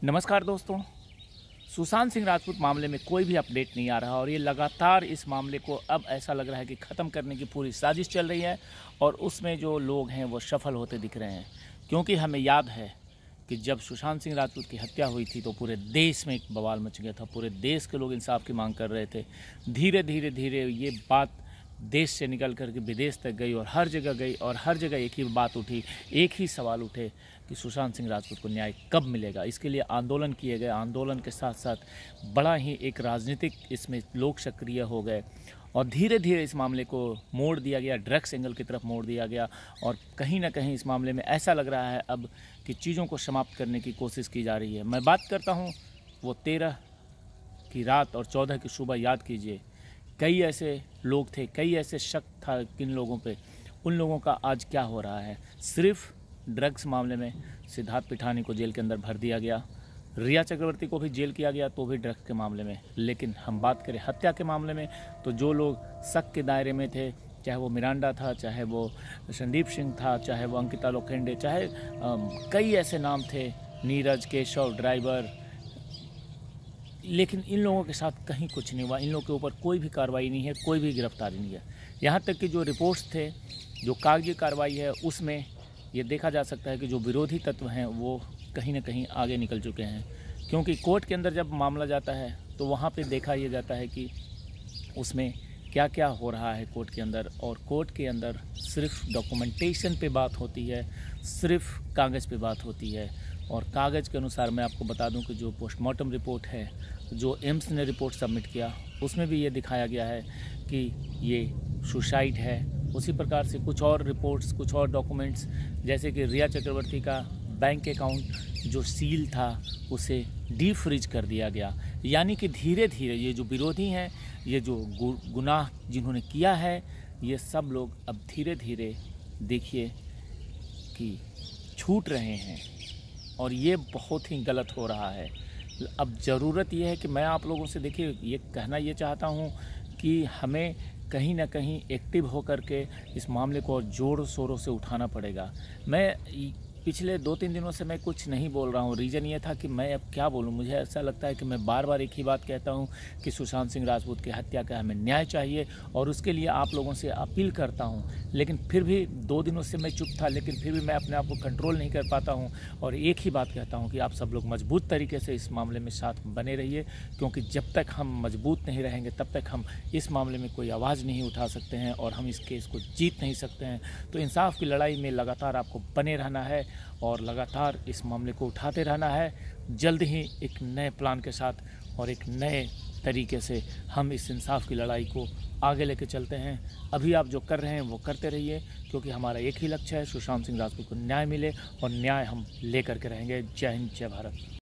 नमस्कार दोस्तों। सुशांत सिंह राजपूत मामले में कोई भी अपडेट नहीं आ रहा और ये लगातार इस मामले को अब ऐसा लग रहा है कि ख़त्म करने की पूरी साजिश चल रही है और उसमें जो लोग हैं वो सफल होते दिख रहे हैं। क्योंकि हमें याद है कि जब सुशांत सिंह राजपूत की हत्या हुई थी तो पूरे देश में एक बवाल मच गया था। पूरे देश के लोग इंसाफ की मांग कर रहे थे। धीरे धीरे ये बात देश से निकल कर के विदेश तक गई और हर जगह गई और हर जगह एक ही बात उठी, एक ही सवाल उठे कि सुशांत सिंह राजपूत को न्याय कब मिलेगा। इसके लिए आंदोलन किए गए। आंदोलन के साथ साथ बड़ा ही एक राजनीतिक इसमें लोग सक्रिय हो गए और धीरे धीरे इस मामले को मोड़ दिया गया, ड्रग्स एंगल की तरफ मोड़ दिया गया। और कहीं ना कहीं इस मामले में ऐसा लग रहा है अब कि चीज़ों को समाप्त करने की कोशिश की जा रही है। मैं बात करता हूँ वो 13 की रात और 14 की सुबह। याद कीजिए, कई ऐसे लोग थे, कई ऐसे शक था किन लोगों पे, उन लोगों का आज क्या हो रहा है। सिर्फ ड्रग्स मामले में सिद्धार्थ पिठानी को जेल के अंदर भर दिया गया, रिया चक्रवर्ती को भी जेल किया गया तो भी ड्रग्स के मामले में। लेकिन हम बात करें हत्या के मामले में तो जो लोग शक के दायरे में थे, चाहे वो मिरांडा था, चाहे वो संदीप सिंह था, चाहे वो अंकिता लोखंडे, चाहे कई ऐसे नाम थे, नीरज, केशव, ड्राइवर, लेकिन इन लोगों के साथ कहीं कुछ नहीं हुआ। इन लोगों के ऊपर कोई भी कार्रवाई नहीं है, कोई भी गिरफ्तारी नहीं है। यहाँ तक कि जो रिपोर्ट्स थे, जो कागजी कार्रवाई है, उसमें ये देखा जा सकता है कि जो विरोधी तत्व हैं वो कहीं ना कहीं आगे निकल चुके हैं। क्योंकि कोर्ट के अंदर जब मामला जाता है तो वहाँ पे देखा यह जाता है कि उसमें क्या क्या हो रहा है कोर्ट के अंदर। और कोर्ट के अंदर सिर्फ डॉक्यूमेंटेशन पे बात होती है, सिर्फ कागज़ पे बात होती है। और कागज़ के अनुसार मैं आपको बता दूं कि जो पोस्टमार्टम रिपोर्ट है, जो एम्स ने रिपोर्ट सबमिट किया, उसमें भी ये दिखाया गया है कि ये सुसाइड है। उसी प्रकार से कुछ और रिपोर्ट्स, कुछ और डॉक्यूमेंट्स, जैसे कि रिया चक्रवर्ती का बैंक अकाउंट जो सील था उसे डी फ्रीज कर दिया गया। यानी कि धीरे धीरे ये जो विरोधी हैं, ये जो गुनाह जिन्होंने किया है, ये सब लोग अब धीरे धीरे देखिए कि छूट रहे हैं और ये बहुत ही गलत हो रहा है। अब ज़रूरत ये है कि मैं आप लोगों से देखिए ये कहना ये चाहता हूँ कि हमें कहीं ना कहीं एक्टिव होकर के इस मामले को और ज़ोर शोरों से उठाना पड़ेगा। मैं पिछले 2-3 दिनों से मैं कुछ नहीं बोल रहा हूँ। रीज़न ये था कि मैं अब क्या बोलूँ। मुझे ऐसा लगता है कि मैं बार बार एक ही बात कहता हूँ कि सुशांत सिंह राजपूत की हत्या का हमें न्याय चाहिए और उसके लिए आप लोगों से अपील करता हूँ। लेकिन फिर भी 2 दिनों से मैं चुप था, लेकिन फिर भी मैं अपने आप को कंट्रोल नहीं कर पाता हूँ और एक ही बात कहता हूँ कि आप सब लोग मजबूत तरीके से इस मामले में साथ बने रहिए। क्योंकि जब तक हम मजबूत नहीं रहेंगे तब तक हम इस मामले में कोई आवाज़ नहीं उठा सकते हैं और हम इस केस को जीत नहीं सकते हैं। तो इंसाफ की लड़ाई में लगातार आपको बने रहना है और लगातार इस मामले को उठाते रहना है। जल्द ही एक नए प्लान के साथ और एक नए तरीके से हम इस इंसाफ की लड़ाई को आगे लेके चलते हैं। अभी आप जो कर रहे हैं वो करते रहिए, क्योंकि हमारा एक ही लक्ष्य है, सुशांत सिंह राजपूत को न्याय मिले और न्याय हम लेकर के रहेंगे। जय हिंद, जय भारत।